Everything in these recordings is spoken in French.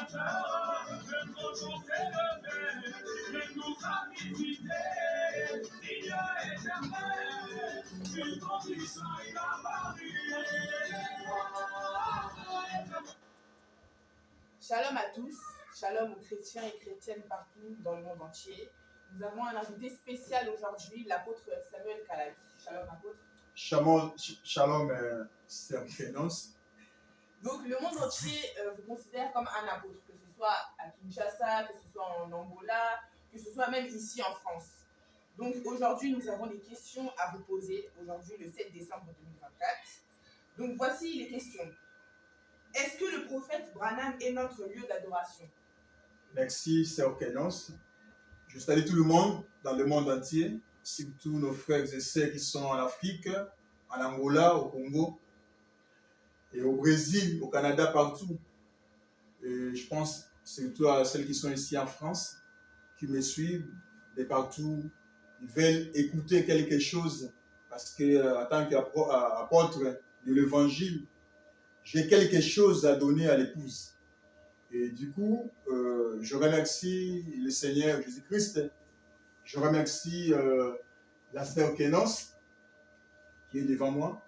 Shalom à tous, shalom aux chrétiens et chrétiennes partout dans le monde entier. Nous avons un invité spécial aujourd'hui, l'apôtre Samuel Kalagi. Shalom apôtre. Shalom, Serkenos. Donc le monde entier vous considère comme un apôtre, que ce soit à Kinshasa, que ce soit en Angola, que ce soit même ici en France. Donc aujourd'hui nous avons des questions à vous poser, aujourd'hui le 7 décembre 2024. Donc voici les questions. Est-ce que le prophète Branham est notre lieu d'adoration? Merci, Serkenos. Je salue tout le monde dans le monde entier, surtout nos frères et sœurs qui sont en Afrique, en Angola, au Congo, et au Brésil, au Canada, partout. Et je pense surtout à celles qui sont ici en France, qui me suivent de partout. Ils veulent écouter quelque chose parce que, en tant qu'apôtre de l'évangile, j'ai quelque chose à donner à l'épouse. Et du coup, je remercie le Seigneur Jésus-Christ. Je remercie la sœur Kenos qui est devant moi.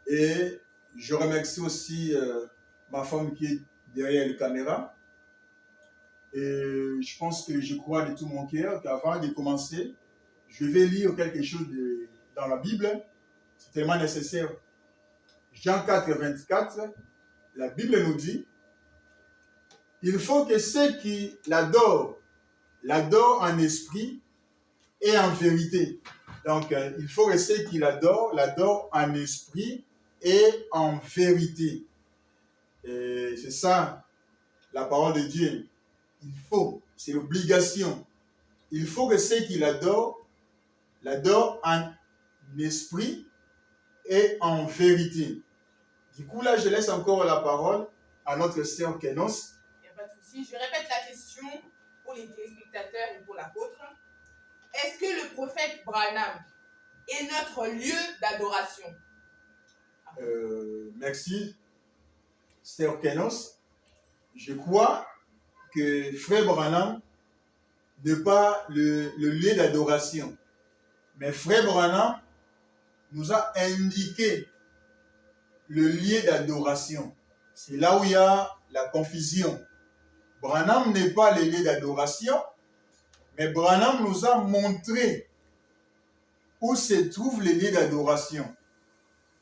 Et je remercie aussi ma femme qui est derrière la caméra. Et je pense que je crois de tout mon cœur qu'avant de commencer, je vais lire quelque chose dans la Bible. C'est tellement nécessaire. Jean 4, 24, la Bible nous dit: il faut que ceux qui l'adorent en esprit et en vérité. Donc, il faut que ceux qui l'adorent en esprit et en vérité. Et c'est ça, la parole de Dieu. Il faut, c'est l'obligation. Il faut que ceux qui l'adorent en esprit et en vérité. Du coup, là, je laisse encore la parole à notre sœur Kenos. Il n'y a pas de souci. Je répète la question pour les téléspectateurs et pour l'apôtre. Est-ce que le prophète Branham est notre lieu d'adoration? Merci, sœur Kenos. Je crois que frère Branham n'est pas le lieu d'adoration. Mais frère Branham nous a indiqué le lieu d'adoration. C'est là où il y a la confusion. Branham n'est pas le lieu d'adoration, mais Branham nous a montré où se trouve le lieu d'adoration.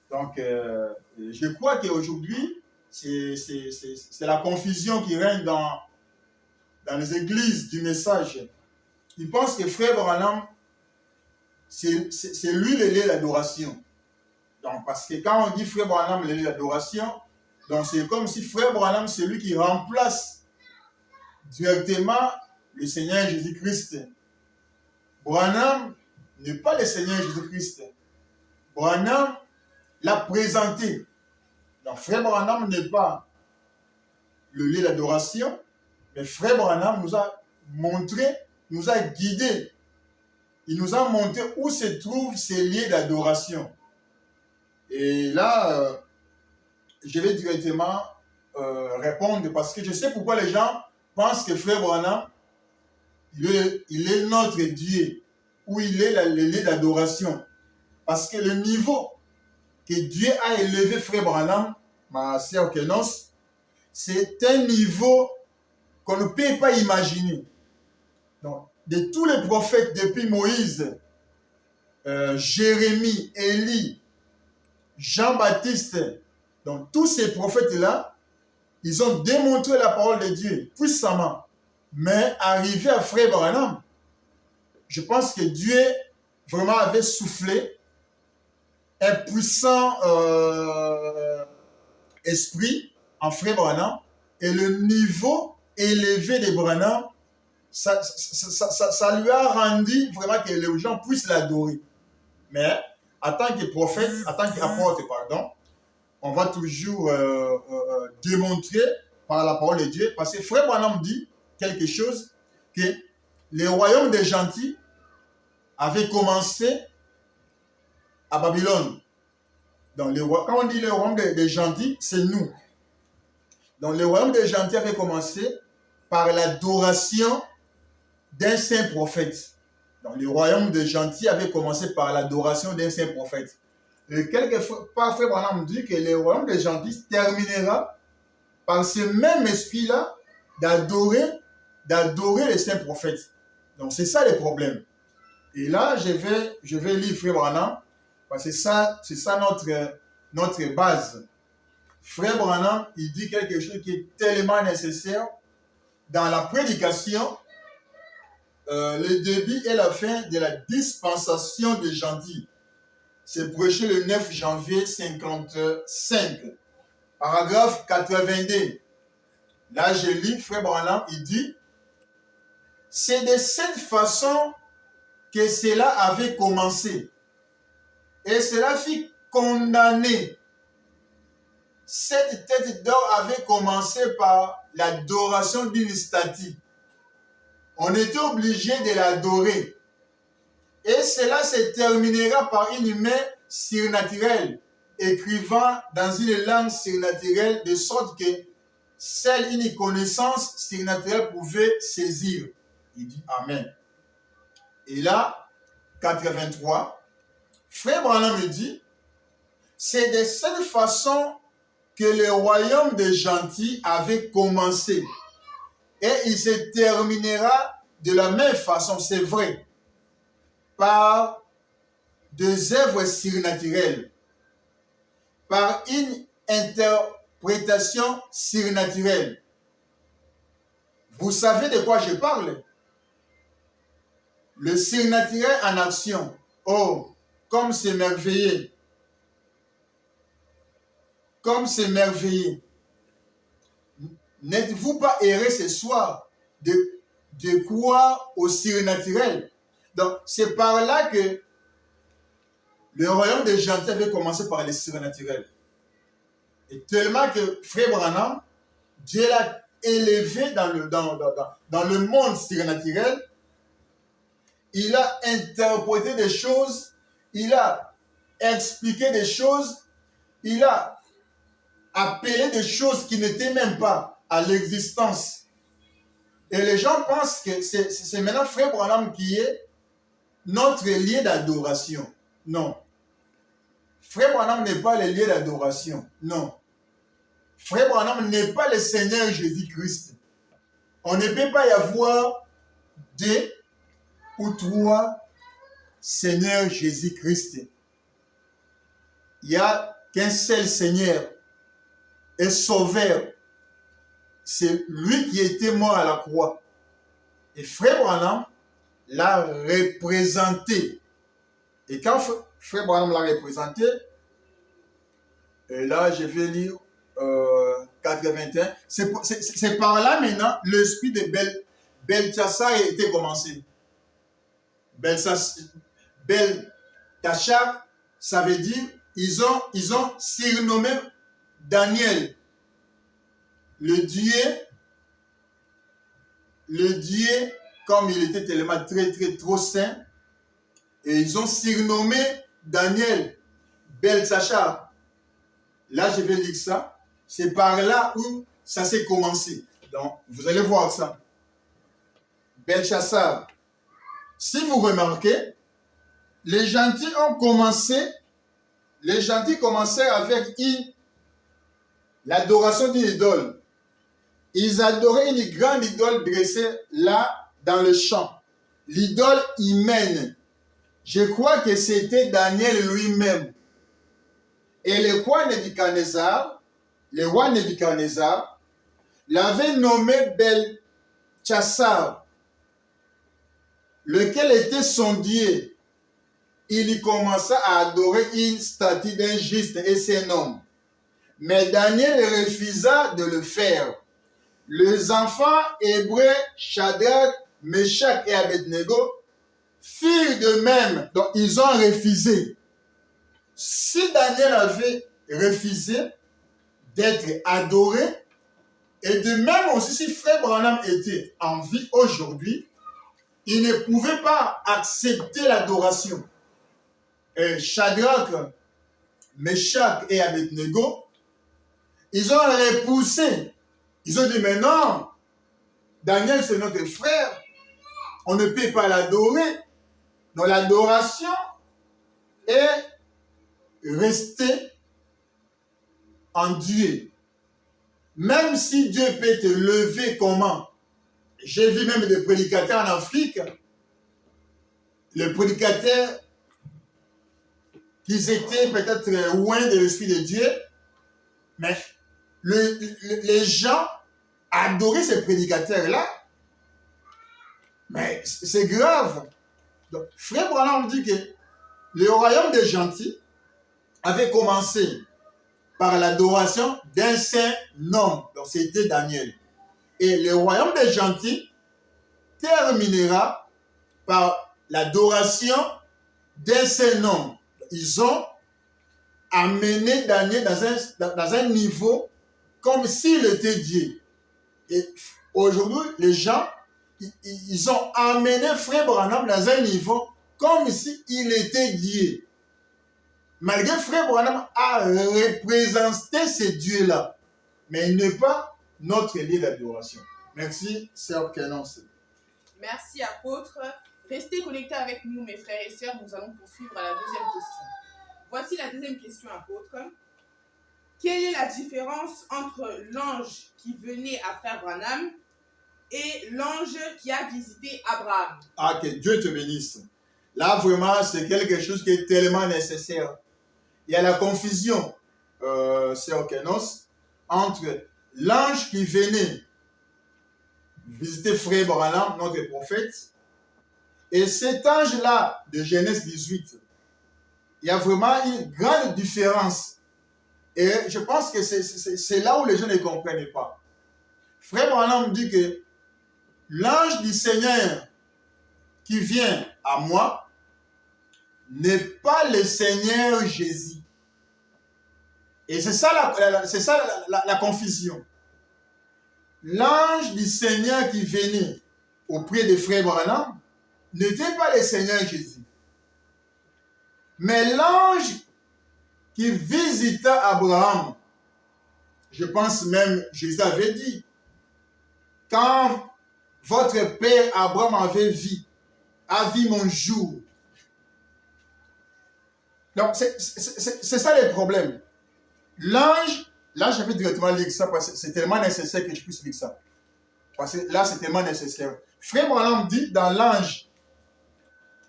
Donc, je crois qu'aujourd'hui, c'est la confusion qui règne dans les églises du message. Ils pensent que frère Branham, c'est lui le lieu d'adoration. Donc, parce que quand on dit frère Branham le lieu d'adoration, donc c'est comme si frère Branham, c'est lui qui remplace directement le Seigneur Jésus-Christ. Branham n'est pas le Seigneur Jésus-Christ. Branham l'a présenté. Donc, frère Branham n'est pas le lieu d'adoration, mais frère Branham nous a montré, nous a guidé. Il nous a montré où se trouvent ces lieux d'adoration. Et là, je vais directement répondre parce que je sais pourquoi les gens pensent que frère Branham, il est notre Dieu, ou il est le lieu d'adoration. Parce que le niveau que Dieu a élevé frère Branham, ma sœur Kenos, c'est un niveau qu'on ne peut pas imaginer. Donc, de tous les prophètes depuis Moïse, Jérémie, Élie, Jean-Baptiste, donc tous ces prophètes-là, ils ont démontré la parole de Dieu puissamment. Mais arrivé à frère Branham, je pense que Dieu vraiment avait soufflé un puissant esprit en frère Branham, et le niveau élevé de Branham, ça lui a rendu vraiment que les gens puissent l'adorer. Mais en tant que prophète, en tant qu'apôtre, pardon, on va toujours démontrer par la parole de Dieu, parce que frère Branham dit quelque chose, que le royaume des gentils avait commencé à Babylone. Donc, quand on dit le royaume des gentils, c'est nous. Donc, le royaume des gentils avait commencé par l'adoration d'un saint prophète. Donc, le royaume des gentils avait commencé par l'adoration d'un saint prophète. Et quelquefois, Frère Branham dit que le royaume des gentils terminera par ce même esprit-là d'adorer les saints prophètes. Donc, c'est ça le problème. Et là, je vais lire Frère Branham, parce que c'est ça notre base. Frère Branham, il dit quelque chose qui est tellement nécessaire dans la prédication, le début et la fin de la dispensation des gentils. C'est prêché le 9 janvier 55, paragraphe 82. Là, je lis, Frère Branham, il dit, c'est de cette façon que cela avait commencé. Et cela fit condamner. Cette tête d'or avait commencé par l'adoration d'une statue. On était obligé de l'adorer. Et cela se terminera par une main surnaturelle, écrivant dans une langue surnaturelle, de sorte que seule une connaissance surnaturelle pouvait saisir. Il dit Amen. Et là, 83, Frère Branham me dit, c'est de cette façon que le royaume des gentils avait commencé. Et il se terminera de la même façon, c'est vrai, par des œuvres surnaturelles, par une interprétation surnaturelle. Vous savez de quoi je parle? Le surnaturel en action. Oh, comme c'est merveilleux. Comme c'est merveilleux. N'êtes-vous pas erré ce soir de croire au surnaturel? Donc, c'est par là que le royaume des gentils avait commencé par le surnaturel. Et tellement que Frère Branham, Dieu l'a élevé dans le monde surnaturel, il a interprété des choses, il a expliqué des choses, il a appelé des choses qui n'étaient même pas à l'existence. Et les gens pensent que c'est maintenant Frère Branham qui est notre lieu d'adoration. Non. Frère Branham n'est pas le lieu d'adoration. Non. Frère Branham n'est pas le Seigneur Jésus-Christ. On ne peut pas y avoir deux ou trois Seigneurs Jésus-Christ. Il n'y a qu'un seul Seigneur et Sauveur. C'est lui qui était mort à la croix. Et Frère Branham l'a représenté. Et quand Frère Branham l'a représenté, et là je vais lire 81, c'est par là maintenant l'esprit de Belteshazzar a été commencé. Belteshazzar, ça veut dire ils ont surnommé Daniel le Dieu, comme il était tellement trop saint, et ils ont surnommé Daniel Belteshazzar. Là, je vais lire ça. C'est par là où ça s'est commencé. Donc, vous allez voir ça. Belteshazzar. Si vous remarquez, les gentils commençaient avec l'adoration d'une idole. Ils adoraient une grande idole dressée là dans le champ. L'idole humaine. Je crois que c'était Daniel lui-même. Et le roi Nebuchadnezzar l'avait nommé Belteshazzar, lequel était son Dieu. Il y commença à adorer une statue d'un juste et son homme. Mais Daniel refusa de le faire. Les enfants hébreux, Shadrach, Meshach et Abednego, firent de même. Donc, ils ont refusé. Si Daniel avait refusé d'être adoré, et de même aussi si Frère Branham était en vie aujourd'hui, il ne pouvait pas accepter l'adoration. Shadrach, Meshach et Abednego, ils ont repoussé. Ils ont dit, mais non, Daniel, c'est notre frère. On ne peut pas l'adorer. Donc l'adoration est rester en Dieu. Même si Dieu peut te lever comment? J'ai vu même des prédicateurs en Afrique, les prédicateurs qui étaient peut-être loin de l'Esprit de Dieu, mais les gens adoraient ces prédicateurs-là. Mais c'est grave. Donc, Frère Branham dit que le royaume des gentils avait commencé par l'adoration d'un saint homme. Donc c'était Daniel. Et le royaume des gentils terminera par l'adoration d'un saint homme. Ils ont amené Daniel dans un niveau comme s'il était Dieu. Et aujourd'hui, les gens, ils ont amené Frère Branham dans un niveau comme s'il était Dieu. Malgré Frère Branham a représenté ces dieux-là, mais il n'est pas notre lieu d'adoration. Merci, Sœur Kenance. Merci, apôtre. Restez connectés avec nous, mes frères et sœurs. Nous allons poursuivre à la deuxième question. Voici la deuxième question, apôtre. Quelle est la différence entre l'ange qui venait à Frère Branham et l'ange qui a visité Abraham? Ah, que Dieu te bénisse. Là, vraiment, c'est quelque chose qui est tellement nécessaire. Il y a la confusion, Sœur Kenance, entre l'ange qui venait visiter Frère Branham, notre prophète, et cet ange-là de Genèse 18. Il y a vraiment une grande différence. Et je pense que c'est là où les gens ne comprennent pas. Frère Branham dit que l'ange du Seigneur qui vient à moi n'est pas le Seigneur Jésus. Et c'est ça la confusion. L'ange du Seigneur qui venait auprès de Frère Branham n'était pas le Seigneur Jésus. Mais l'ange qui visita Abraham, je pense même, Jésus avait dit, quand votre père Abraham avait vu mon jour. Donc, c'est ça le problème. L'ange, là, je vais directement lire ça parce que c'est tellement nécessaire que je puisse lire ça. Parce que là, c'est tellement nécessaire. Frère Branham dit dans l'ange,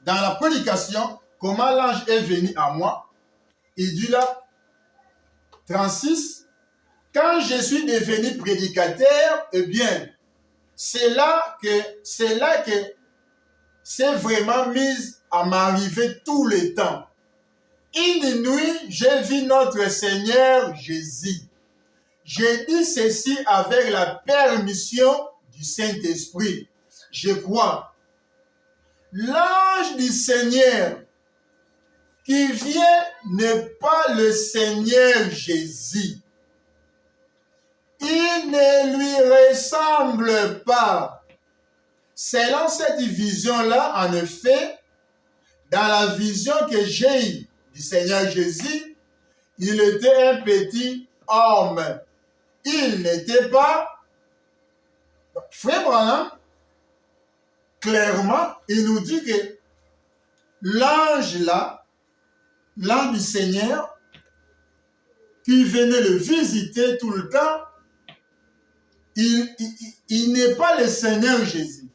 dans la prédication, comment l'ange est venu à moi. Il dit là, 36, quand je suis devenu prédicateur, eh bien, c'est là que c'est vraiment mis à m'arriver tout le temps. Une nuit, j'ai vu notre Seigneur Jésus. J'ai dit ceci avec la permission du Saint-Esprit. Je crois. L'ange du Seigneur qui vient n'est pas le Seigneur Jésus. Il ne lui ressemble pas. Selon cette vision-là, en effet, dans la vision que j'ai eue du Seigneur Jésus, il était un petit homme. Il n'était pas... Frère Branham, clairement, il nous dit que l'ange là, l'ange du Seigneur, qui venait le visiter tout le temps, il n'est pas le Seigneur Jésus.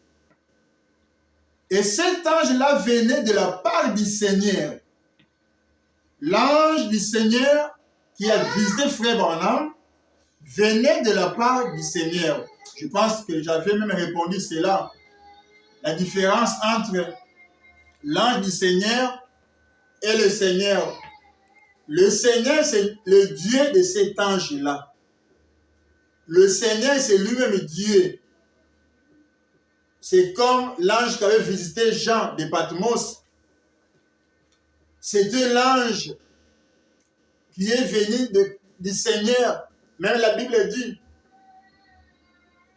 Et cet ange-là venait de la part du Seigneur. L'ange du Seigneur qui a visité Frère Branham venait de la part du Seigneur. Je pense que j'avais même répondu cela. La différence entre l'ange du Seigneur et le Seigneur. Le Seigneur, c'est le Dieu de cet ange-là. Le Seigneur, c'est lui-même Dieu. C'est comme l'ange qui avait visité Jean de Patmos. C'était l'ange qui est venu du Seigneur. Même la Bible dit,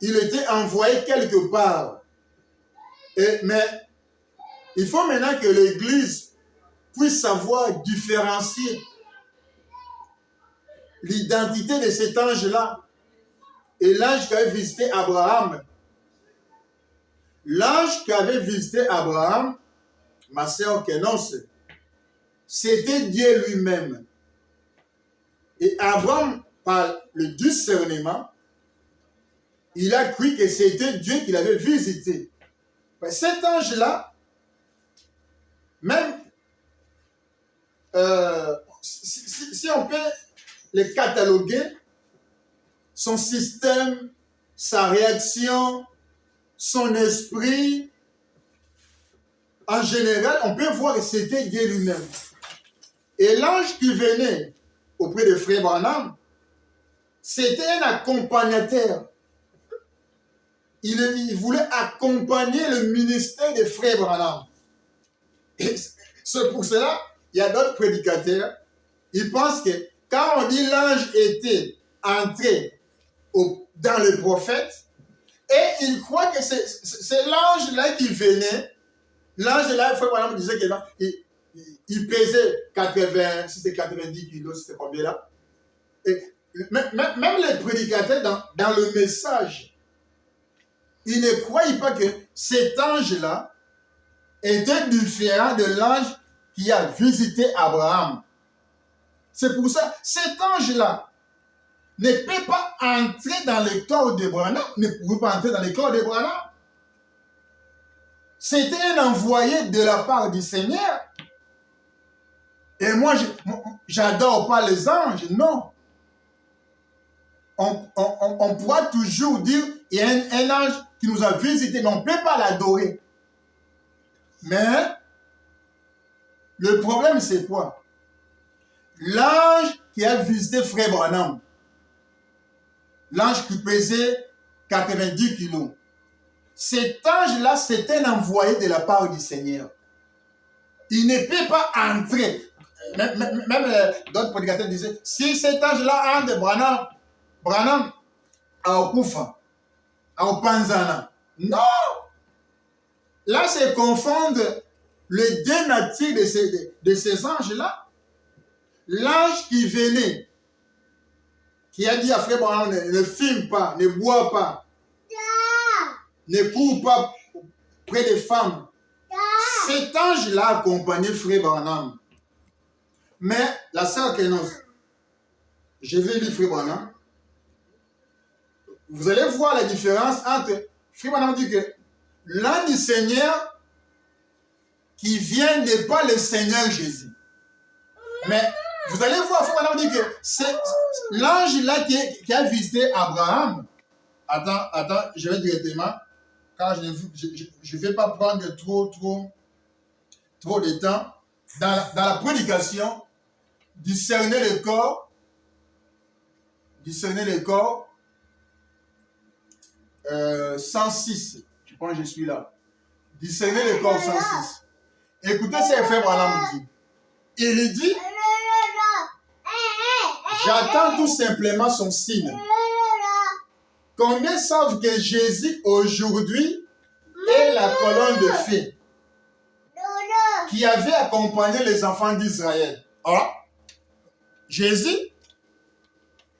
il était envoyé quelque part. Mais il faut maintenant que l'Église puisse savoir différencier l'identité de cet ange-là et l'ange qui avait visité Abraham. l'ange qui avait visité Abraham, ma sœur Kénonce, c'était Dieu lui-même. Et Abraham, par le discernement, il a cru que c'était Dieu qui l'avait visité. Cet ange-là, même si on peut le cataloguer, son système, sa réaction, son esprit, en général, on peut voir que c'était Dieu lui-même. Et l'ange qui venait auprès de Frère Branham, c'était un accompagnateur. Il voulait accompagner le ministère de Frère Branham. Et c'est pour cela, il y a d'autres prédicateurs, ils pensent que quand on dit l'ange était entré dans le prophète, et ils croient que c'est l'ange-là qui venait. L'ange-là, Frère Branham disait qu'il pesait 80, si c'était 90 kilos, c'était combien là? Et même les prédicateurs dans le message, ils ne croyaient pas que cet ange-là était différent de l'ange qui a visité Abraham. C'est pour ça, cet ange-là ne peut pas entrer dans le corps d'Abraham, ne pouvait pas entrer dans le corps d'Abraham. C'était un envoyé de la part du Seigneur. Et moi, j'adore pas les anges, non. On pourra toujours dire, il y a un ange qui nous a visité, mais on ne peut pas l'adorer. Mais, le problème, c'est quoi? L'ange qui a visité Frère Branham, l'ange qui pesait 90 kilos, cet ange-là, c'est un envoyé de la part du Seigneur. Il ne peut pas entrer. Même d'autres prédicateurs disaient, si cet ange-là entre Branham à Okufa, à Opanzana. Non! Là, c'est confondre les deux natures de ces anges-là. L'ange qui venait, qui a dit à Frère Branham, ne fume pas, ne bois pas, ne cours pas près des femmes. Cet ange-là a accompagné Frère Branham. Mais la sœur Kénonce, je vais lire Frère Branham. Vous allez voir la différence entre Frère Branham dit que l'ange du Seigneur qui vient n'est pas le Seigneur Jésus. Mais vous allez voir, Frère Branham dit que c'est l'ange-là qui a visité Abraham. Attends, je vais directement, car je ne vais pas prendre trop de temps. Dans la prédication, discerner le corps, 106. Je pense que je suis là. Discerner le corps 106. Écoutez ce que Frère Branham dit. Il dit, j'attends tout simplement son signe. Combien savent que Jésus aujourd'hui est la colonne de feu qui avait accompagné les enfants d'Israël? Ah, Jésus,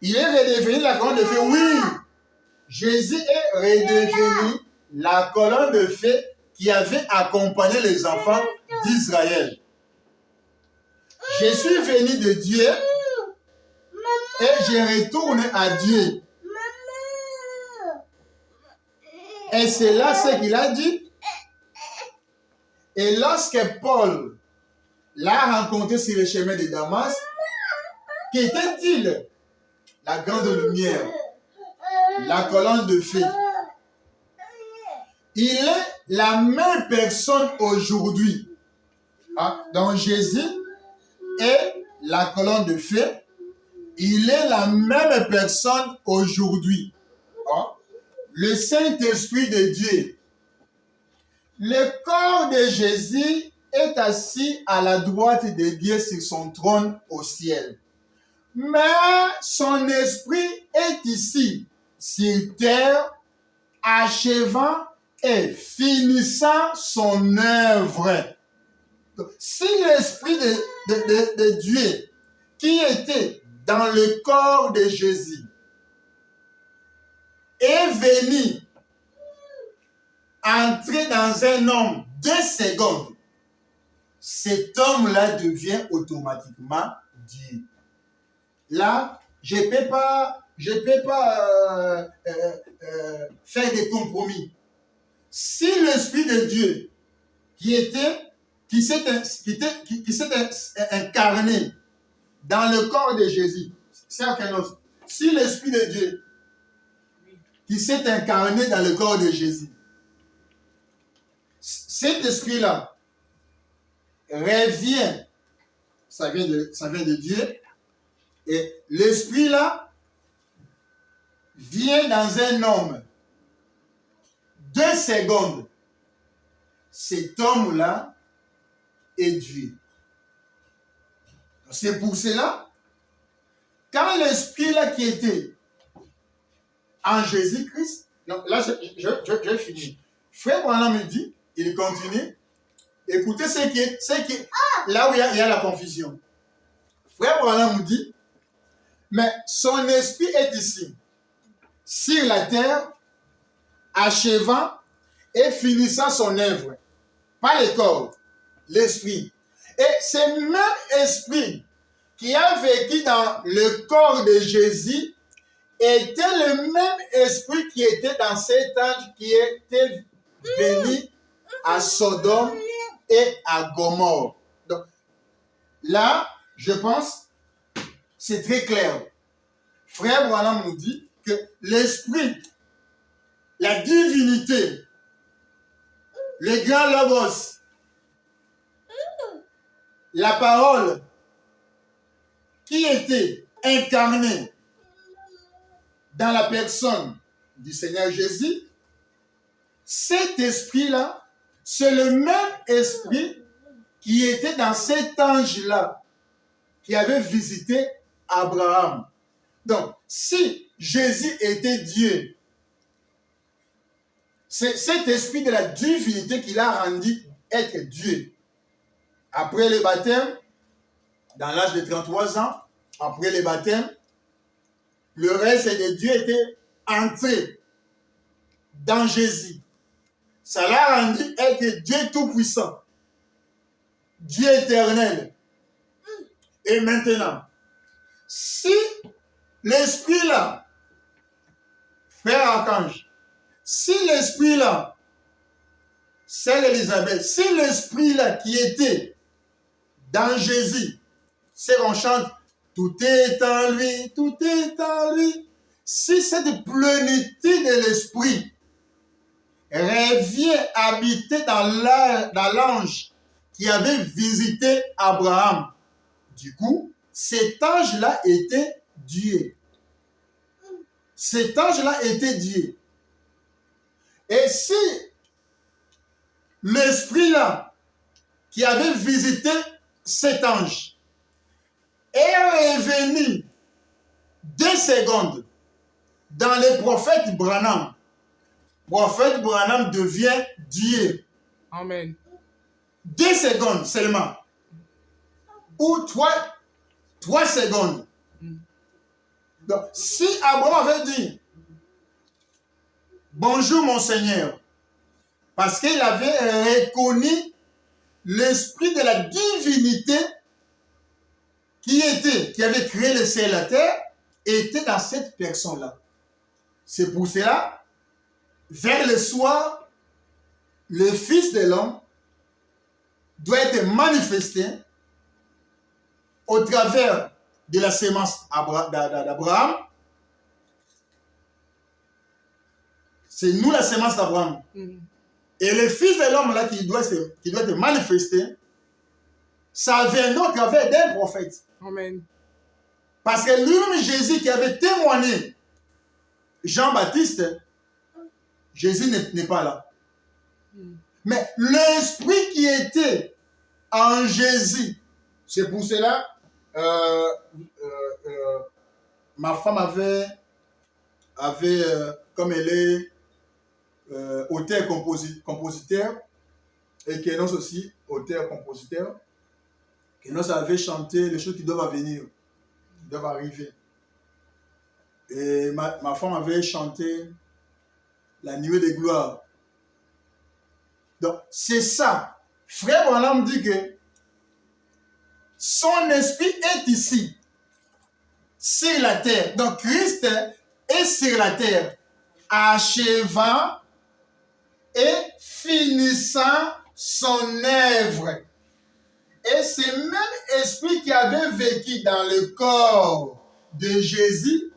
il est redevenu la colonne de feu. Oui, Jésus est redevenu la colonne de feu qui avait accompagné les enfants d'Israël. Je suis venu de Dieu et je retourne à Dieu. Et c'est là ce qu'il a dit. Et lorsque Paul l'a rencontré sur le chemin de Damas, qu'était-il? La grande lumière, la colonne de feu. Il est la même personne aujourd'hui. Ah, donc Jésus est la colonne de feu. Il est la même personne aujourd'hui. Ah, le Saint-Esprit de Dieu. Le corps de Jésus est assis à la droite de Dieu sur son trône au ciel. Mais son esprit est ici, sur terre, achevant et finissant son œuvre. Si l'esprit de Dieu qui était dans le corps de Jésus est venu entrer dans un homme 2 secondes, cet homme-là devient automatiquement Dieu. Là, je ne peux pas faire des compromis. Si l'Esprit de Dieu qui s'est incarné dans le corps de Jésus, si l'Esprit de Dieu qui s'est incarné dans le corps de Jésus, cet esprit-là revient, ça vient de Dieu, et l'esprit-là vient dans un homme. 2 secondes, cet homme-là est Dieu. C'est pour cela, quand l'esprit-là qui était en Jésus-Christ, là je finis. Frère Branham me dit, il continue, écoutez là où il y a la confusion. Frère Branham me dit, mais son esprit est ici, sur la terre, achevant et finissant son œuvre. Pas le corps, l'esprit. Et ce même esprit qui a vécu dans le corps de Jésus était le même esprit qui était dans cet ange qui était venu à Sodome et à Gomorrhe. Donc, là, je pense, c'est très clair. Frère Branham nous dit que l'esprit, la divinité, le grand logos, la parole qui était incarnée dans la personne du Seigneur Jésus, cet esprit-là, c'est le même esprit qui était dans cet ange-là qui avait visité Abraham. Donc, si Jésus était Dieu, c'est cet esprit de la divinité qui l'a rendu être Dieu. Après le baptême, dans l'âge de 33 ans, après le baptême, le reste de Dieu était entré dans Jésus. Ça l'a rendu être Dieu tout-puissant, Dieu éternel. Et maintenant, si l'esprit-là, frère Archange, si l'esprit-là, Sœur Élisabeth, si l'esprit-là qui était dans Jésus, c'est qu'on chante, tout est en lui, tout est en lui. Si cette plénitude de l'esprit revient habiter dans l'ange qui avait visité Abraham, du coup, cet ange-là était Dieu. Cet ange-là était Dieu. Et si l'esprit-là qui avait visité cet ange est revenu 2 secondes dans le prophète Branham, prophète Branham devient Dieu. Amen. 2 secondes seulement. Ou 3 secondes. Donc, si Abraham avait dit bonjour mon Seigneur, parce qu'il avait reconnu l'esprit de la divinité qui avait créé le ciel et la terre, était dans cette personne-là. C'est pour cela, vers le soir, le Fils de l'homme doit être manifesté au travers de la sémence d'Abraham. C'est nous la sémence d'Abraham. Et le Fils de l'homme là qui doit être manifesté, ça vient au travers d'un prophète. Amen. Parce que lui-même, Jésus qui avait témoigné Jean-Baptiste, Jésus n'est pas là. Mais l'esprit qui était en Jésus, c'est pour cela, ma femme avait comme elle est auteur-compositeur, et Kenos aussi, auteur-compositeur, Kenos avait chanté les choses qui doivent venir, qui doivent arriver. Et ma femme avait chanté La nuée de gloire. Donc, c'est ça. Frère Branham dit que son esprit est ici, sur la terre. Donc, Christ est sur la terre, achevant et finissant son œuvre. Et ce même esprit qui avait vécu dans le corps de Jésus,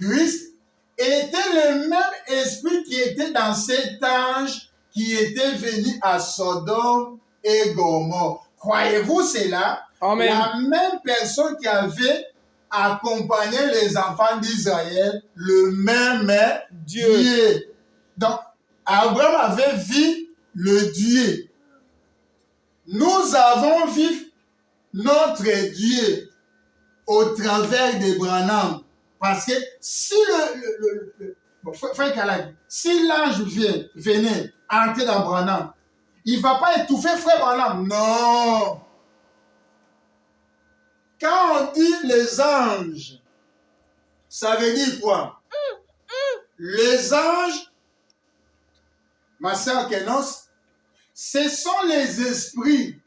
Christ, était le même esprit qui était dans cet ange qui était venu à Sodome et Gomorrhe. Croyez-vous cela? Amen. La même personne qui avait accompagné les enfants d'Israël, le même Dieu. Donc, Abraham avait vu le Dieu. Nous avons vu notre Dieu au travers de Branham. Parce que si frère Kalak, si l'ange venait entrer dans Branham, il ne va pas étouffer frère Branham. Non. Quand on dit les anges, ça veut dire quoi? Les anges, ma sœur Kenos, ce sont les esprits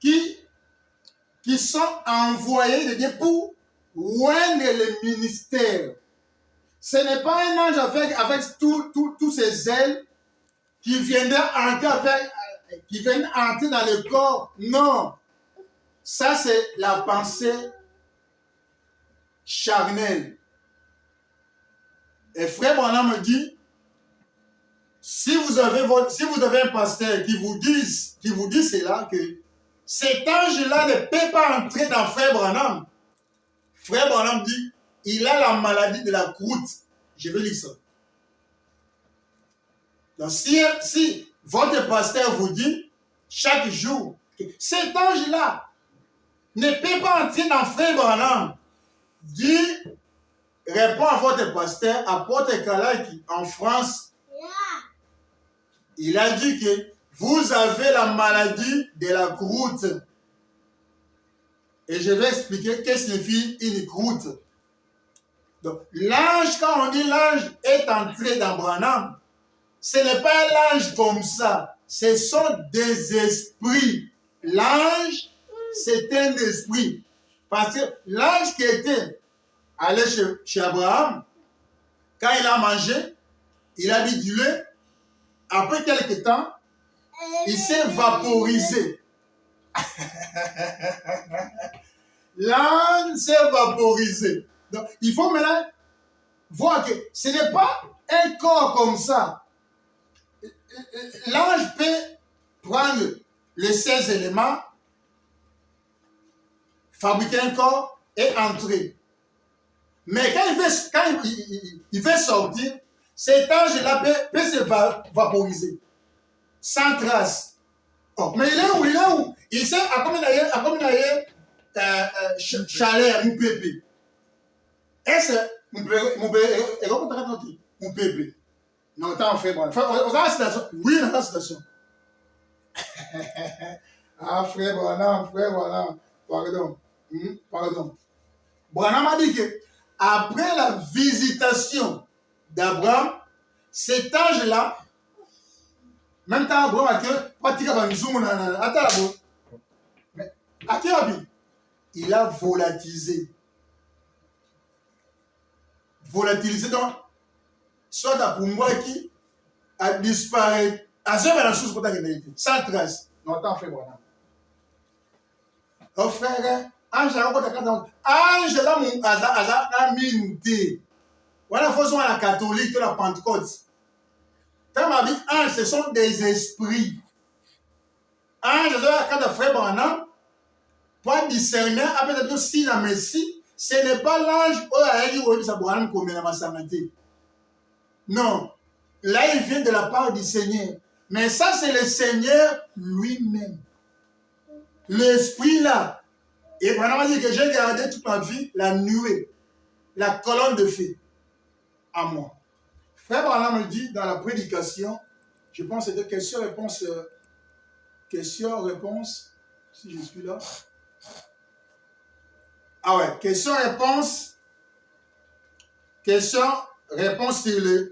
qui sont envoyés de Dieu pour oindre le ministère. Ce n'est pas un ange avec tous ses ailes qui viennent entrer dans le corps. Non. Ça, c'est la pensée charnelle. Et frère Branham me dit, si vous avez un pasteur qui vous dit cela, que cet ange-là ne peut pas entrer dans frère Branham. Frère Branham dit, il a la maladie de la croûte. Je vais lire ça. Donc, si votre pasteur vous dit chaque jour que cet ange-là ne peut pas entrer dans frère Branham, répond à votre pasteur, apôtre Kalaki, en France. Il a dit que vous avez la maladie de la croûte. Et je vais expliquer qu'est-ce que signifie une croûte. Donc, l'ange, quand on dit l'ange est entré dans Branham, ce n'est pas l'ange comme ça. Ce sont des esprits. L'ange, c'est un esprit. Parce que l'ange qui était allé chez Abraham, quand il a mangé, il a dit du lait. Après quelques temps, il s'est vaporisé. L'âne s'est vaporisé. Donc, il faut maintenant voir que ce n'est pas un corps comme ça. L'ange peut prendre les 16 éléments, fabriquer un corps et entrer. Mais quand il veut sortir, cet ange-là peut se vaporiser sans trace. Oh, mais il est où? Il sait à combien d'ailleurs chaleur, mon bébé. Est-ce mon bébé? Non, t'en fais bon. On a la situation. Oui, on a la situation. Ah, frère Branham, pardon. Pardon. Branham a dit que après la visitation d'Abraham, cet ange-là, même temps Abraham a que il a volatilisé. Volatilisé donc, soit à Pumbwaki a disparu. À ce moment-là, sans trace. Non, t'en fais voilà. Oh frère, ange là, mon a minute. Voilà, il faut soit la catholique, la Pentecôte. Quand ma vie, ange, ce sont des esprits. Ange, quand le frère Branham, pour discerner, après tout, si la Messie, ce n'est pas l'ange, non. Là, il vient de la part du Seigneur. Mais ça, c'est le Seigneur lui-même. L'esprit là. Et Branham a dit que j'ai gardé toute ma vie la nuée, la colonne de feu à moi. Frère Branham me dit dans la prédication, je pense que c'était question-réponse, si je suis là. Ah ouais, question-réponse sur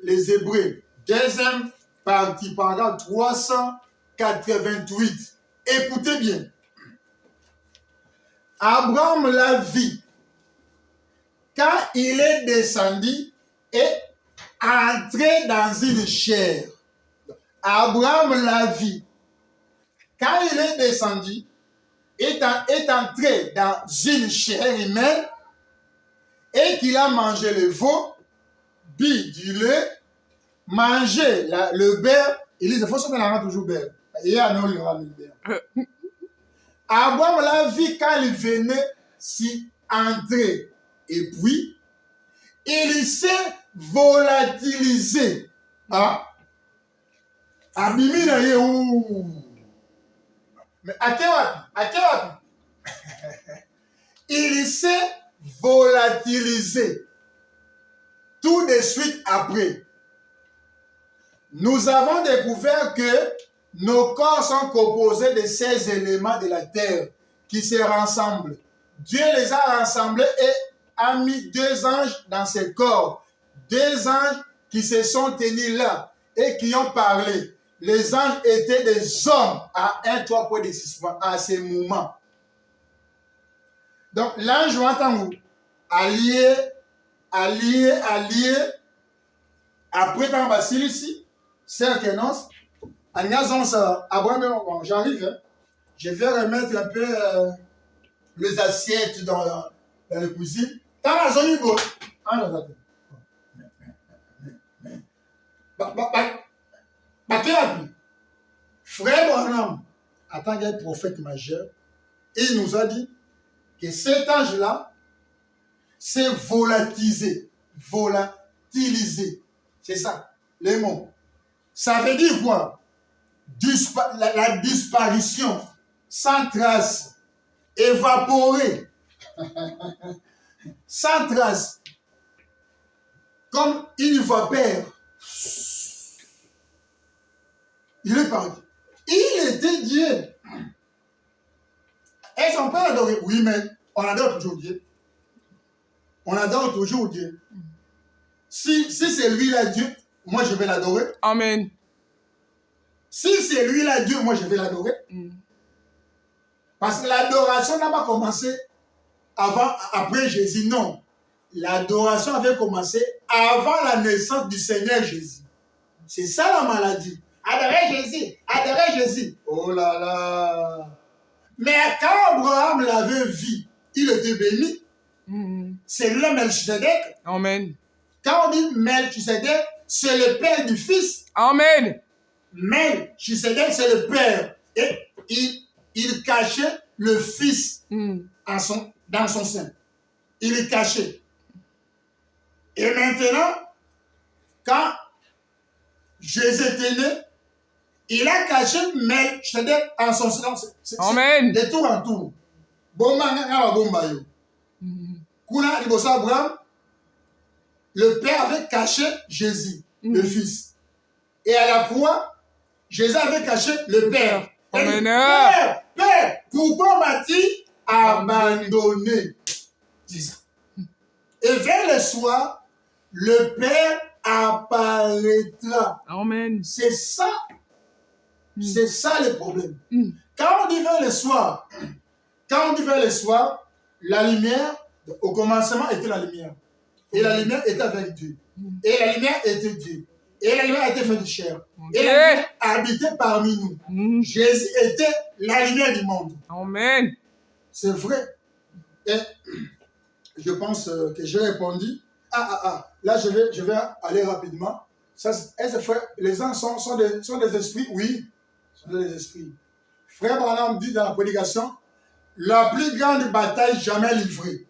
les Hébreux. Deuxième partie, paragraphe 388. Écoutez bien. Abraham l'a vu quand il est descendu et entré dans une chair. Abraham l'a vu quand il est descendu, est entré dans une chair humaine et qu'il a mangé le veau, bu du lait, mangé le beurre. Il dit, il faut se mettre toujours beurre. Il y a un autre beurre. Abraham l'a vu quand il venait s'y entrer. Et puis, il s'est volatilisé. Ah, Abimi na ye ou. Mais à quel il s'est volatilisé. Tout de suite après, nous avons découvert que nos corps sont composés de 16 éléments de la terre qui se rassemblent. Dieu les a rassemblés et a mis 2 anges dans ces corps. 2 anges qui se sont tenus là et qui ont parlé. Les anges étaient des hommes à 1,3 points à ce moment. Donc l'ange entend allié. Après tant Basile ici, c'est que non. Abraham, j'arrive. Hein. Je vais remettre un peu les assiettes dans la cuisine. Quand la zone est bonne, Frère Branham, en tant que prophète majeur, il nous a dit que cet ange-là s'est volatilisé. Volatilisé. C'est ça, les mots. Ça veut dire quoi? La disparition, sans trace, évaporée, sans trace, comme une vapeur. Il est parti. Il était Dieu. Est-ce qu'on peut adorer? Oui, mais on adore toujours Dieu. On adore toujours Dieu. Si c'est lui-là Dieu, moi je vais l'adorer. Amen. Si c'est lui-là Dieu, moi je vais l'adorer. Parce que l'adoration n'a pas commencé après Jésus, non. L'adoration avait commencé avant la naissance du Seigneur Jésus. C'est ça la maladie. Adorer Jésus, adorer Jésus. Oh là là. Mais quand Abraham l'avait vu, il était béni. C'est le Melchisedec. Amen. Quand on dit Melchisedec, c'est le père du fils. Amen. Melchisedec, c'est le père. Et il cachait le fils dans son sein. Il est caché. Et maintenant, quand Jésus était né, il a caché Melchisedec en son sein. Amen. De tour en tour. Kuna liboso Abraham, le père avait caché Jésus, le fils. Et à la croix, Jésus avait caché le père. Amen. Père, pourquoi m'as-tu abandonné? C'est ça. Et vers le soir, le Père apparaîtra. Amen. C'est ça. C'est ça le problème. Quand on dit vers le soir, la lumière, au commencement était la lumière. Et la lumière était avec Dieu. Et la lumière était Dieu. Et la lumière était faite de chair. Et la lumière habitait parmi nous. Jésus était la lumière du monde. Amen. C'est vrai. Et je pense que j'ai répondu. Là, je vais aller rapidement. Les gens sont des esprits? Oui, sont des esprits. Frère Branham dit dans la prédication, la plus grande bataille jamais livrée.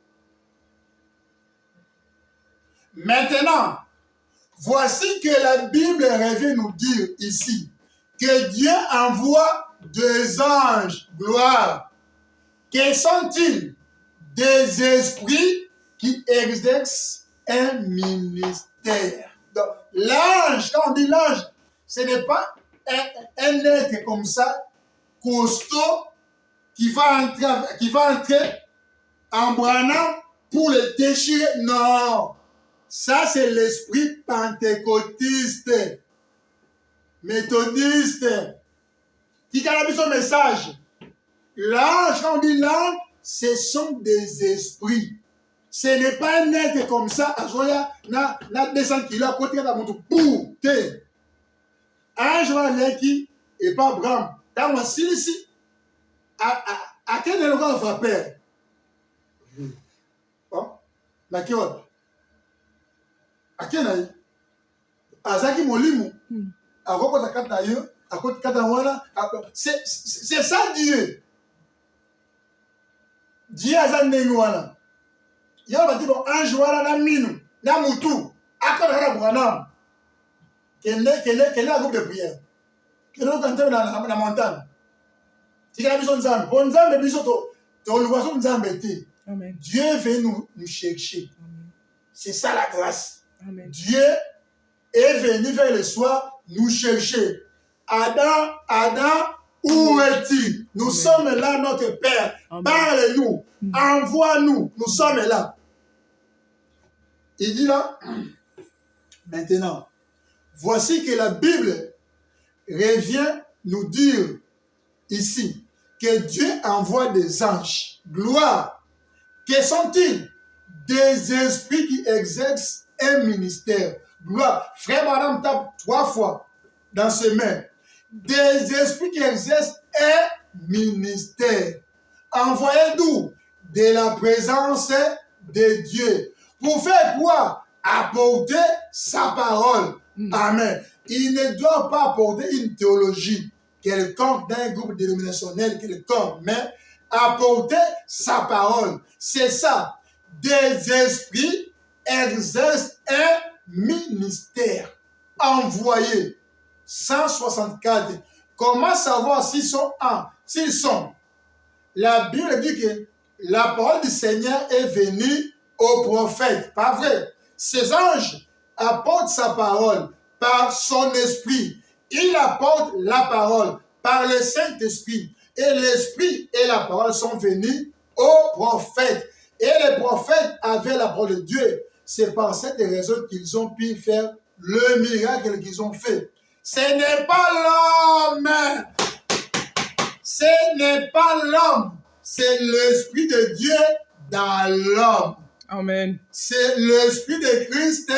Maintenant, voici que la Bible revient nous dire ici que Dieu envoie 2 anges, gloire. Quels sont-ils? Des esprits qui exercent un ministère. Donc, l'ange, quand on dit l'ange, ce n'est pas un être comme ça, costaud, qui va entrer en Branham pour le déchirer. Non, ça c'est l'esprit pentecôtiste. méthodiste. Tika son message. L'ange, quand on dit l'ange, ce sont des esprits. Ce n'est pas un être comme ça. Azoya, na 200 kilos à côté de la montre. Pour te. Ange va l'équipe et pas Abraham. Quand on s'il ici, à quel endroit on va perdre? Na kiwa. À quel endroit? Azaki molimu. À quoi tu as eu? À quoi tu as c'est ça Dieu. Dieu a ça n'engouana. Il y a un bon ange wala na minu, na mutu. Akora na Branham. Quel est un groupe de prière? Quel est un dans la montagne? Si la mission Nzambe, bon Nzambe bisoto, ton loisson Nzambe. Dieu veut nous chercher. C'est ça la grâce. Amen. Dieu est venu vers le soir nous chercher. Adam, où es-tu? Nous sommes là, notre Père. Parle-nous, envoie-nous. Nous sommes là. Il dit là, maintenant, voici que la Bible revient nous dire ici que Dieu envoie des anges. Gloire. Que sont-ils? Des esprits qui exercent un ministère. Gloire. Frère Madame tape 3 fois dans ses mains. Des esprits qui exercent un ministère. Envoyés d'où? De la présence de Dieu. Pour faire quoi? Apporter sa parole. Amen. Il ne doit pas apporter une théologie quelconque d'un groupe dénominationnel quelconque, mais apporter sa parole. C'est ça. Des esprits exercent un ministère. Envoyés. 164. Comment savoir s'ils sont un? S'ils sont. La Bible dit que la parole du Seigneur est venue au prophète. Pas vrai. Ces anges apportent sa parole par son esprit. Il apporte la parole par le Saint-Esprit. Et l'esprit et la parole sont venus au prophète. Et les prophètes avaient la parole de Dieu. C'est par cette raison qu'ils ont pu faire le miracle qu'ils ont fait. Ce n'est pas l'homme. Ce n'est pas l'homme. C'est l'Esprit de Dieu dans l'homme. Amen. C'est l'Esprit de Christ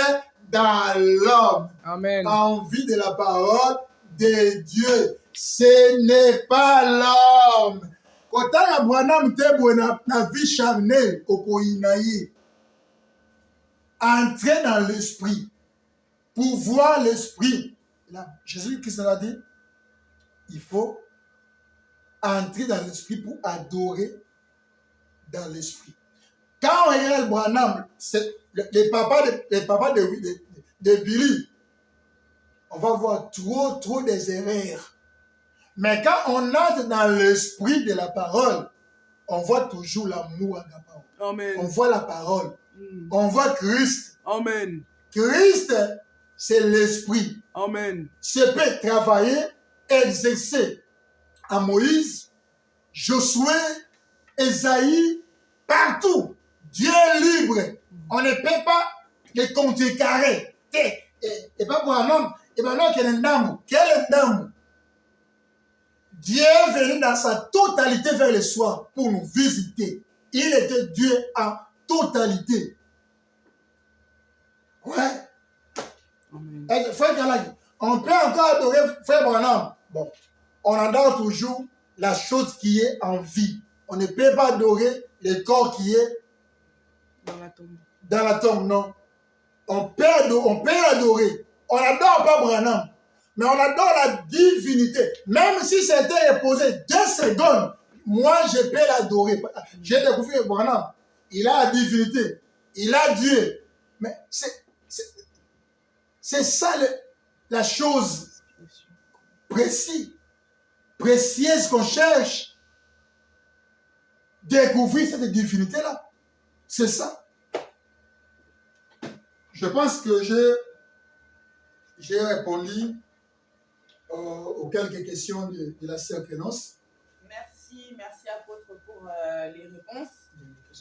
dans l'homme. Amen. Envie de la parole de Dieu. Ce n'est pas l'homme. Quand on a Branham na vie charnelle au Koinaï, entrer dans l'esprit pour voir l'esprit. Jésus-Christ a dit, il faut entrer dans l'esprit pour adorer dans l'esprit. Quand on regarde Branham, les papas de Billy, on va voir trop des erreurs. Mais quand on entre dans l'esprit de la parole, on voit toujours l'amour à la parole. Amen. On voit la parole. On voit Christ. Amen. Christ, c'est l'esprit. Amen. Ce peut travailler, exercer à Moïse, Josué, Esaïe, partout. Dieu est libre. On ne peut pas le contrecarrer. Et pas pour un homme. Et maintenant, quel est un homme? Quel est un homme? Dieu est venu dans sa totalité vers le soir pour nous visiter. Il était Dieu en totalité. Ouais. Amen. Frère, on peut encore adorer Frère Branham. Bon, on adore toujours la chose qui est en vie. On ne peut pas adorer le corps qui est dans la tombe. Dans la tombe, non. On peut adorer. On n'adore pas Branham. Mais on adore la divinité. Même si c'était reposé 2 secondes, moi je peux l'adorer. J'ai découvert Branham. Il a la divinité. Il a Dieu. Mais c'est ça la chose précieuse qu'on cherche. Découvrir cette divinité-là. C'est ça. Je pense que j'ai répondu aux quelques questions de la sœur Clémence. Merci apôtre pour les réponses.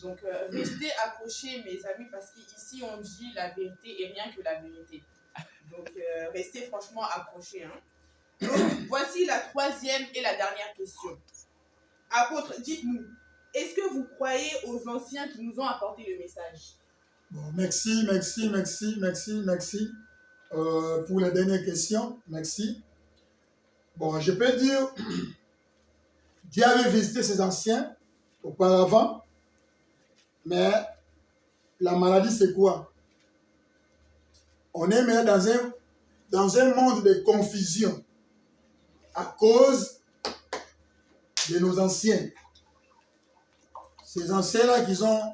Donc restez accrochés mes amis parce qu'ici on dit la vérité et rien que la vérité. Donc restez franchement accrochés. Hein. Donc, voici la troisième et la dernière question. Apôtre, dites-nous, est-ce que vous croyez aux anciens qui nous ont apporté le message? Bon, merci pour la dernière question. Merci. Bon, je peux dire, Dieu avait visité ses anciens auparavant, mais la maladie, c'est quoi? On est maintenant dans un monde de confusion à cause de nos anciens. Ces anciens-là qui ont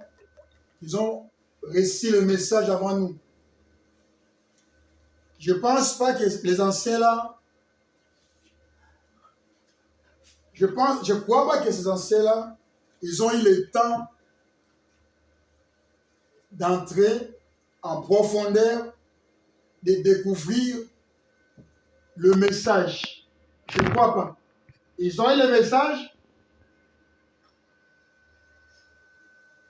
reçu le message avant nous. Je ne pense pas que les anciens-là, je ne crois pas que ces anciens-là, ils ont eu le temps d'entrer en profondeur, de découvrir le message. Je ne crois pas. Ils ont eu le message.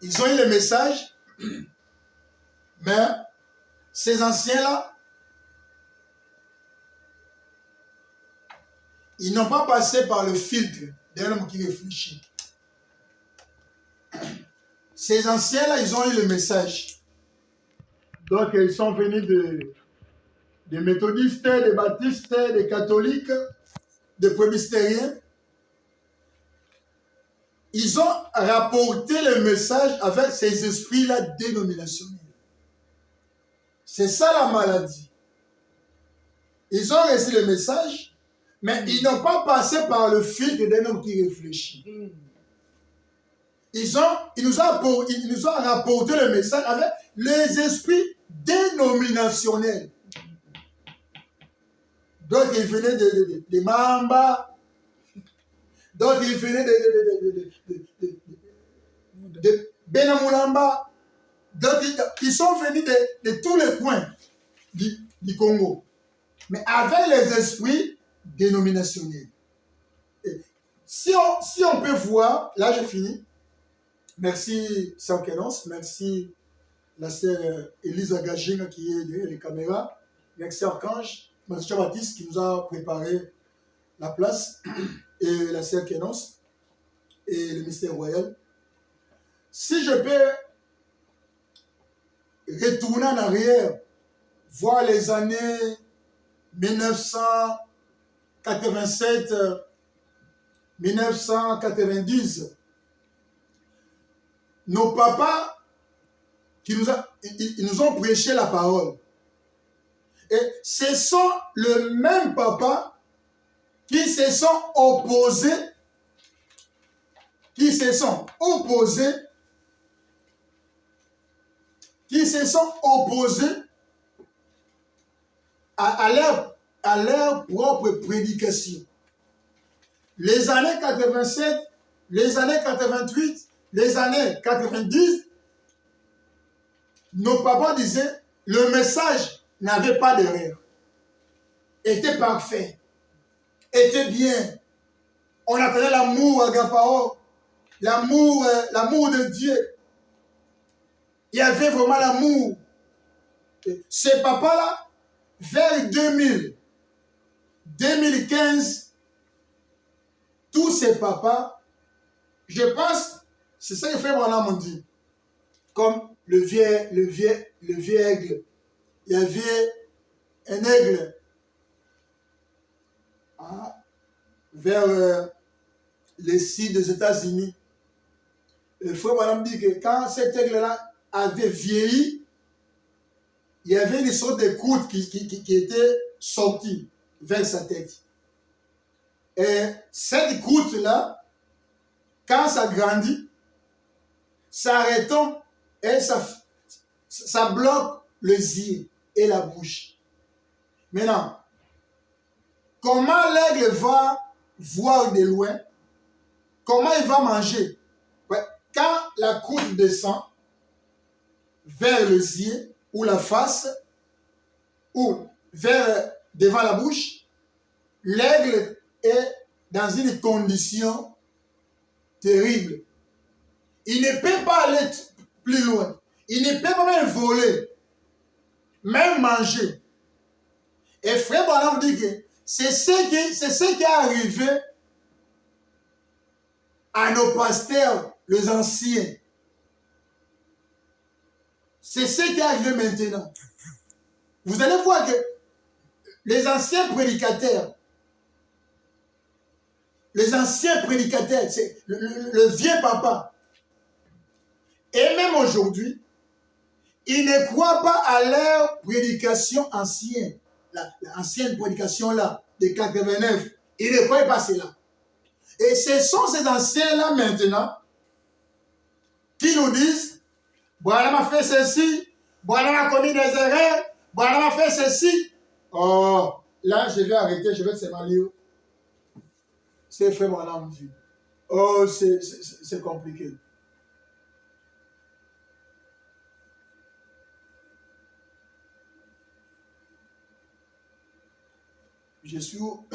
Ils ont eu le message, mais ces anciens-là, ils n'ont pas passé par le filtre d'un homme qui réfléchit. Ces anciens-là, ils ont eu le message. Donc, ils sont venus des méthodistes, des baptistes, des catholiques, des presbytériens. Ils ont rapporté le message avec ces esprits-là dénominationnels. C'est ça la maladie. Ils ont reçu le message, mais ils n'ont pas passé par le filtre d'un homme qui réfléchit. Ils nous ont rapporté le message avec les esprits dénominationnels. D'autres, ils venaient de Mamba. D'autres, ils venaient de Benamulamba. D'autres, ils sont venus de tous les coins du Congo. Mais avec les esprits dénominationnels. Et si on peut voir, là j'ai fini. Merci Sœur Kénonce, merci la sœur Elisa Gagin qui est derrière les caméras. Merci Archange, merci Jean-Baptiste qui nous a préparé la place, et la sœur Kénonce et le mystère royal. Si je peux retourner en arrière, voir les années 1987, 1990, nos papas ils nous ont prêché la parole. Et ce sont les mêmes papas qui se sont opposés, à leur propre prédication. Les années 87, les années 88, les années 90, nos papas disaient, le message n'avait pas d'erreur, était parfait, était bien. On appelait l'amour agapao, l'amour de Dieu. Il y avait vraiment l'amour. Ces papas-là, vers 2000, 2015, tous ces papas, je pense, c'est ça que Frère Branham m'a dit, comme le vieux aigle. Il y avait un aigle vers les sites des États-Unis. Le Frère Branham dit que quand cet aigle-là avait vieilli, il y avait une sorte de croûte qui était sortie vers sa tête. Et cette croûte-là, quand ça grandit, ça retombe et ça bloque les yeux et la bouche. Maintenant, comment l'aigle va voir de loin? Comment il va manger? Quand la croûte descend vers les yeux ou la face ou vers devant la bouche, l'aigle est dans une condition terrible. Il ne peut pas aller plus loin. Il ne peut pas même voler, même manger. Et Frère Branham dit que C'est ce qui est arrivé à nos pasteurs, les anciens. C'est ce qui est arrivé maintenant. Vous allez voir que les anciens prédicateurs, c'est le vieux papa, et même aujourd'hui, ils ne croient pas à leur prédication ancienne, l'ancienne prédication là, de 89. Ils ne croient pas cela. Et ce sont ces anciens-là maintenant qui nous disent, voilà m'a fait ceci, voilà m'a commis des erreurs, voilà m'a fait ceci. Oh, là je vais arrêter, je vais seulement lire. C'est fait mon âme dit. Oh, c'est compliqué. Je suis où?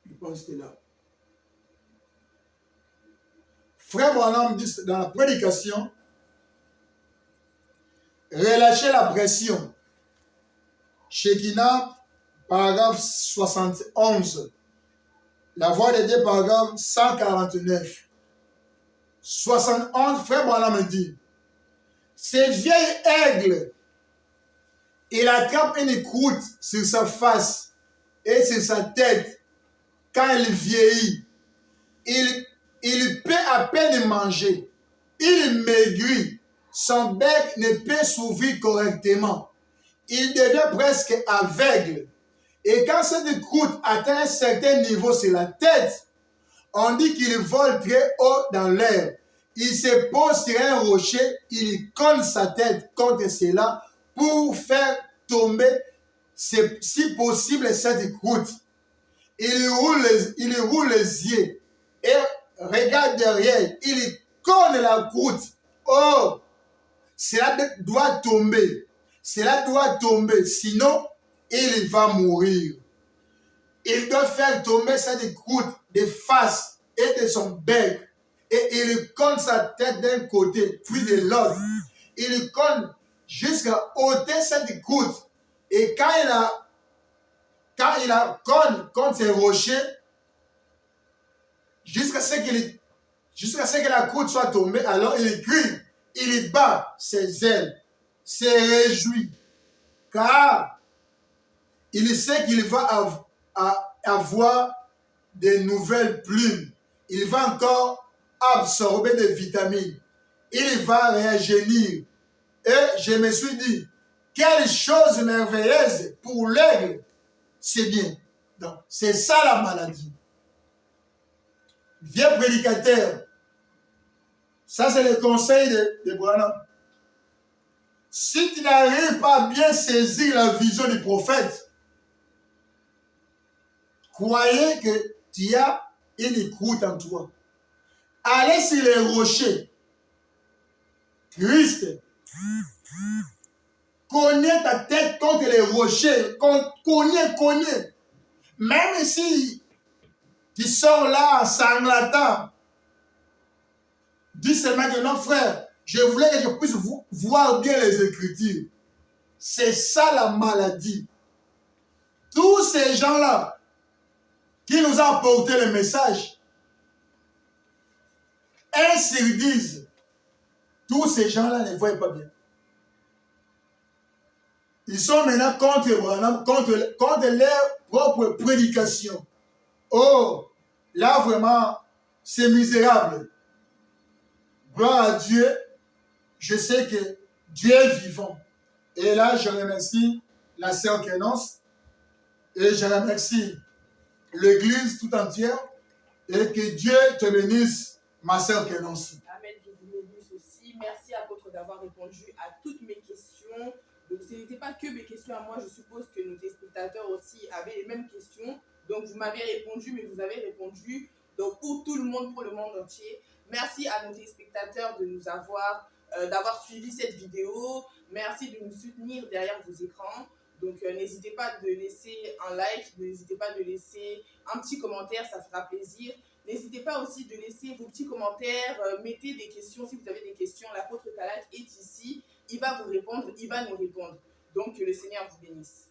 Je pense que là. Frère Branham dit dans la prédication, relâchez la pression. Shekinah, paragraphe 71. La voix de Dieu, paragraphe 149. 71, frère Branham me dit, ces vieilles aigles, il attrape une croûte sur sa face et sur sa tête. Quand il vieillit, il peut à peine manger. Il maigrit. Son bec ne peut s'ouvrir correctement. Il devient presque aveugle. Et quand cette croûte atteint un certain niveau sur la tête, on dit qu'il vole très haut dans l'air. Il se pose sur un rocher, il colle sa tête contre cela pour faire tomber, si possible, cette croûte. Il roule les yeux et regarde derrière. Il colle la croûte. Oh, cela doit tomber. Cela doit tomber, sinon il va mourir. Il doit faire tomber cette croûte de face et de son bec. Et il colle sa tête d'un côté, puis de l'autre. Il colle jusqu'à ôter cette croûte. Et quand il a colle contre ces rochers, jusqu'à ce que la croûte soit tombée, alors il crie, il bat ses ailes, se réjouit, car il sait qu'il va avoir de nouvelles plumes. Il va encore absorber des vitamines. Il va rajeunir. Et je me suis dit, quelle chose merveilleuse pour l'aigle. C'est bien. Donc, c'est ça la maladie. Vieux prédicateur. Ça, c'est le conseil de Branham. Si tu n'arrives pas à bien saisir la vision du prophète, croyez que tu as une croûte en toi. Allez sur les rochers. Christ. Cognez ta tête contre les rochers. Cognez. Même si tu sors là en sanglantant, dis seulement que non, frère, je voulais que je puisse voir bien les Écritures. C'est ça la maladie. Tous ces gens-là qui nous ont apporté le message, un sur 10, tous ces gens-là ne voient pas bien. Ils sont maintenant contre Branham, contre leur propre prédication. Oh, là vraiment, c'est misérable. Gloire à Dieu, je sais que Dieu est vivant. Et là, je remercie la sœur Kénance et je remercie l'Église tout entière et que Dieu te bénisse, ma sœur Kénance. Amen, je vous bénisse aussi. Merci à votre d'avoir répondu à toutes mes questions. Donc, ce n'était pas que mes questions à moi, je suppose que nos téléspectateurs aussi avaient les mêmes questions. Donc, vous m'avez répondu, mais vous avez répondu donc, pour tout le monde, pour le monde entier. Merci à nos téléspectateurs de nous d'avoir suivi cette vidéo. Merci de nous soutenir derrière vos écrans. Donc, n'hésitez pas de laisser un like, n'hésitez pas de laisser un petit commentaire, ça fera plaisir. N'hésitez pas aussi de laisser vos petits commentaires, mettez des questions si vous avez des questions. L'apôtre Kalak est ici, il va vous répondre, il va nous répondre. Donc, que le Seigneur vous bénisse.